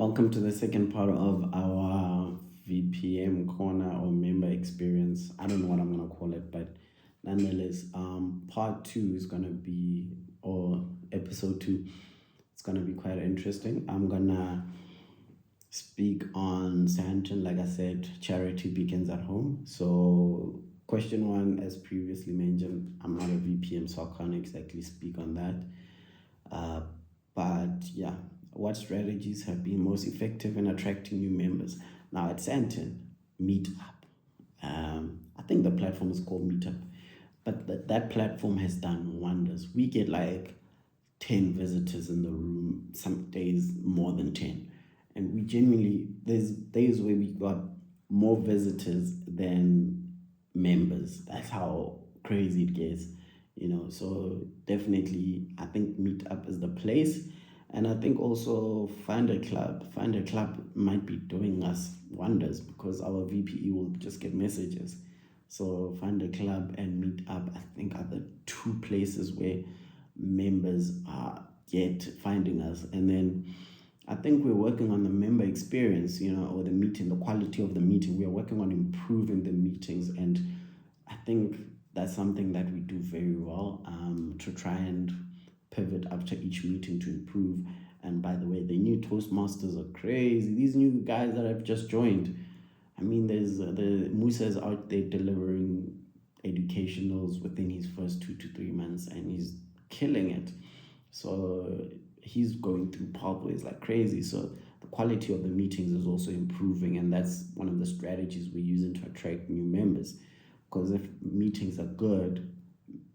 Welcome to the second part of our VPM corner or member experience. I don't know what I'm going to call it, but nonetheless, part two is going to be, or episode two, it's going to be quite interesting. I'm going to speak on Sandton. Like I said, charity begins at home. So question one, as previously mentioned, I'm not a VPM, so I can't exactly speak on that. But yeah, what strategies have been most effective in attracting new members? Now at Sandton, Meetup. I think the platform is called Meetup, but that platform has done wonders. We get like 10 visitors in the room, some days more than 10. And we genuinely, there's days where we got more visitors than members. That's how crazy it gets, So definitely, I think Meetup is the place. And I think also Find a Club might be doing us wonders because our VPE will just get messages. So Find a Club and Meetup, I think, are the two places where members are yet finding us. And then I think we're working on the member experience, or the meeting, the quality of the meeting. We are working on improving the meetings, and I think that's something that we do very well, to try and pivot after each meeting to improve. And by the way, the new Toastmasters are crazy. These new guys that have just joined. I mean, there's the Musa's out there delivering educationals within his first 2 to 3 months, and he's killing it. So he's going through pathways like crazy. So the quality of the meetings is also improving, and that's one of the strategies we're using to attract new members. Because if meetings are good,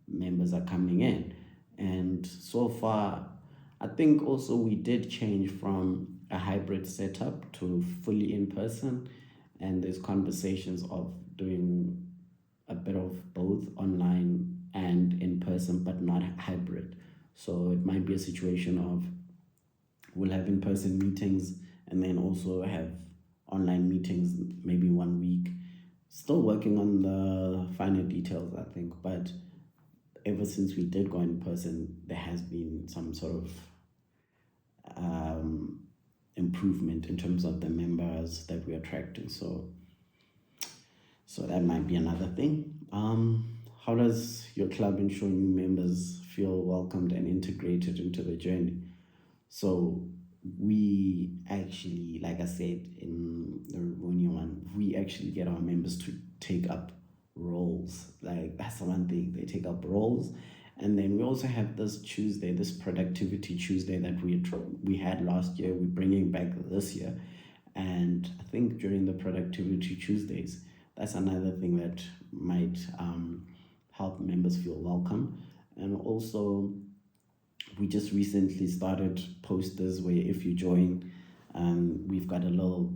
members are coming in. And so far, I think also we did change from a hybrid setup to fully in person. And there's conversations of doing a bit of both online and in person, but not hybrid. So it might be a situation of we'll have in-person meetings and then also have online meetings maybe 1 week. Still working on the finer details, I think, but ever since we did go in person, there has been some sort of improvement in terms of the members that we're attracting. So that might be another thing. How does your club ensure new members feel welcomed and integrated into the journey? So we actually, like I said in the Rivonia one, we actually get our members to take up roles. Like that's the one thing, they take up roles. And then we also have this Tuesday, this productivity Tuesday that we had last year. We're bringing back this year. And I think during the productivity Tuesdays, that's another thing that might help members feel welcome. And also, we just recently started posters where if you join, we've got a little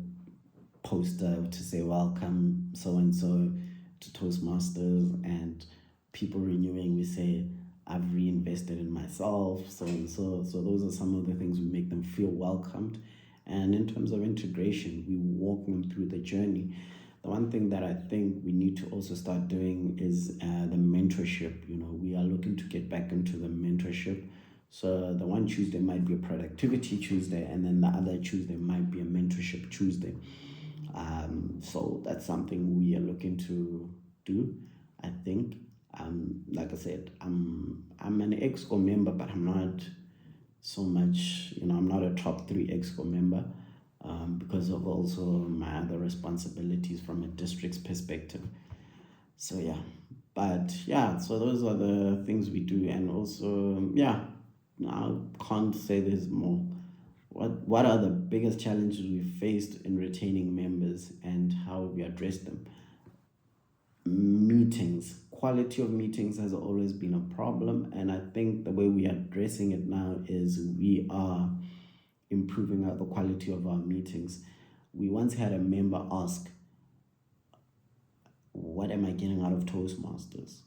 poster to say welcome so-and-so to Toastmasters, and people renewing, we say, I've reinvested in myself, so-and-so. So those are some of the things we make them feel welcomed. And in terms of integration, we walk them through the journey. The one thing that I think we need to also start doing is the mentorship. We are looking to get back into the mentorship. So the one Tuesday might be a productivity Tuesday, and then the other Tuesday might be a mentorship Tuesday. So that's something we are looking to do, I think. Like I said, I'm an EXCO member, but I'm not so much, I'm not a top 3 EXCO member, because of also my other responsibilities from a district's perspective. So yeah, but yeah, so those are the things we do. And also, yeah, I can't say there's more. What are the biggest challenges we faced in retaining members and how we address them? Meetings. Quality of meetings has always been a problem, and I think the way we are addressing it now is we are improving the quality of our meetings. We once had a member ask, what am I getting out of Toastmasters?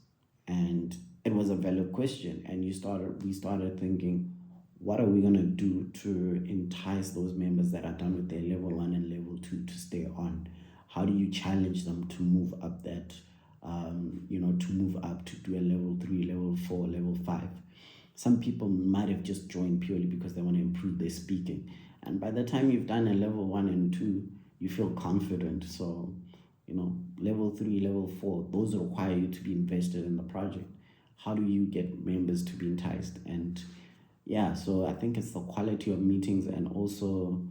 And it was a valid question, and we started thinking, what are we going to do to entice those members that are done with their level 1 and level 2 to stay on? How do you challenge them to move up that, to move up to do a level 3, level 4, level 5? Some people might have just joined purely because they want to improve their speaking. And by the time you've done a level 1 and 2, you feel confident. So, level 3, level 4, those require you to be invested in the project. How do you get members to be enticed? And yeah, so I think it's the quality of meetings and also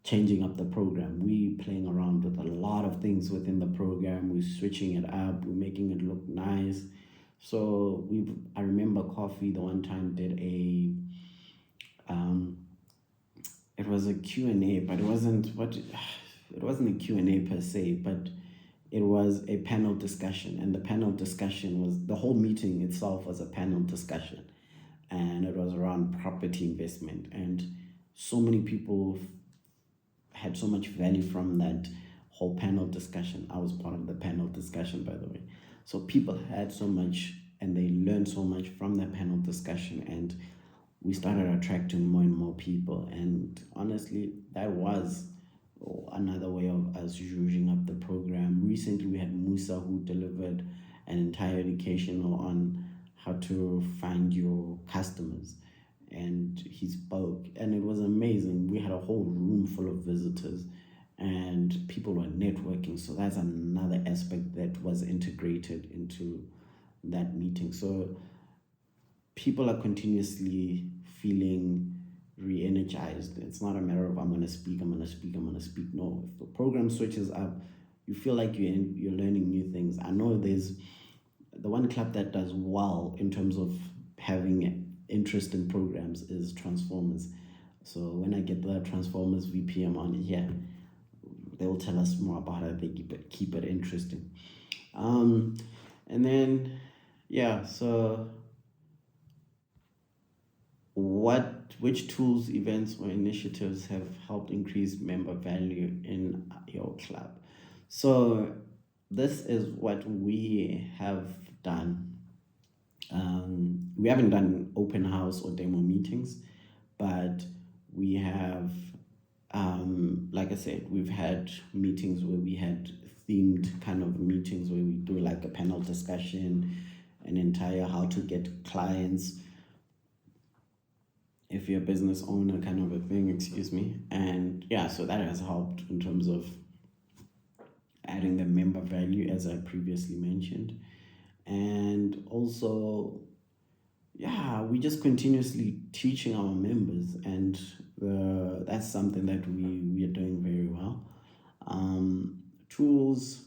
changing up the program. We playing around with a lot of things within the program. We're switching it up. We're making it look nice. So I remember Coffee the one time did it was a Q&A, but it wasn't a Q&A per se, but it was a panel discussion, and the panel discussion was, the whole meeting itself was a panel discussion, and it was around property investment, and so many people had so much value from that whole panel discussion. I was part of the panel discussion, by the way. So people had so much and they learned so much from that panel discussion, and we started attracting more and more people. And honestly, that was another way of us zhuzhing up the program. Recently, we had Musa, who delivered an entire educational on how to find your customers. And he spoke, and it was amazing. We had a whole room full of visitors, and people were networking. So that's another aspect that was integrated into that meeting. So people are continuously feeling re-energized. It's not a matter of I'm going to speak. No, if the program switches up, you feel like you're learning new things. I know there's the one club that does well in terms of having interest in programs is Transformers. So when I get the Transformers VPM on here, they will tell us more about how they keep it interesting. And then, yeah, so which tools, events, or initiatives have helped increase member value in your club? So this is what we have done. We haven't done open house or demo meetings, but we have, like I said, we've had meetings where we had themed kind of meetings where we do like a panel discussion, an entire how to get clients, if you're a business owner kind of a thing, excuse me. And yeah, so that has helped in terms of adding the member value, as I previously mentioned. And also, yeah, we just continuously teaching our members, and that's something that we are doing very well. Tools,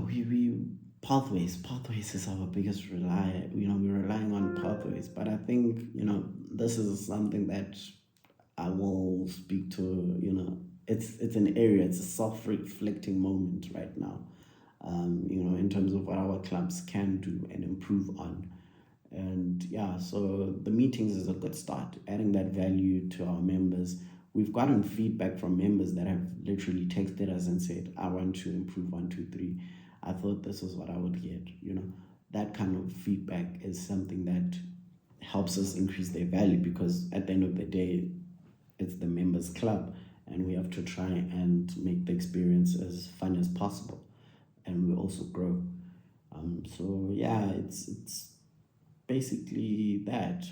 we pathways is our biggest rely. We're relying on pathways, but I think this is something that I will speak to. It's an area. It's a self-reflecting moment right now. In terms of what our clubs can do and improve on. And yeah, so the meetings is a good start, adding that value to our members. We've gotten feedback from members that have literally texted us and said, I want to improve 1, 2, 3. I thought this is what I would get. That kind of feedback is something that helps us increase their value, because at the end of the day, it's the members club, and we have to try and make the experience as fun as possible. And we also grow. So yeah, it's basically that.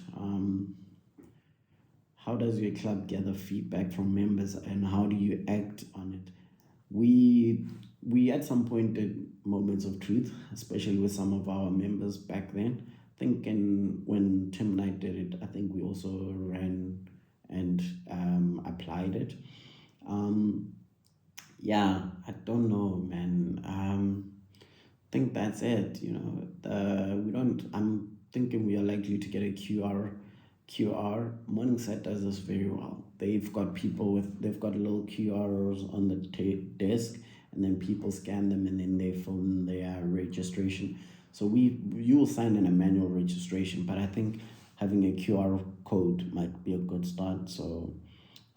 How does your club gather feedback from members, and how do you act on it? We at some point did moments of truth, especially with some of our members back then. I think when Tim and I did it, I think we also ran and applied it. Yeah, I don't know, man. I think that's it. I'm thinking we are likely to get a QR. Morningside does this very well. They've got little QRs on the desk, and then people scan them, and then they fill in their registration. So you will sign in a manual registration, but I think having a QR code might be a good start. So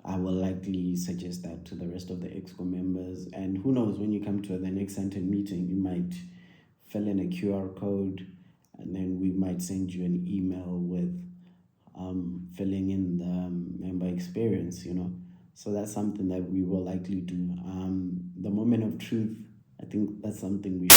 I will likely suggest that to the rest of the Exco members. And who knows, when you come to the next Sandton meeting, you might fill in a QR code, and then we might send you an email with filling in the member experience, So that's something that we will likely do. The moment of truth, I think that's something we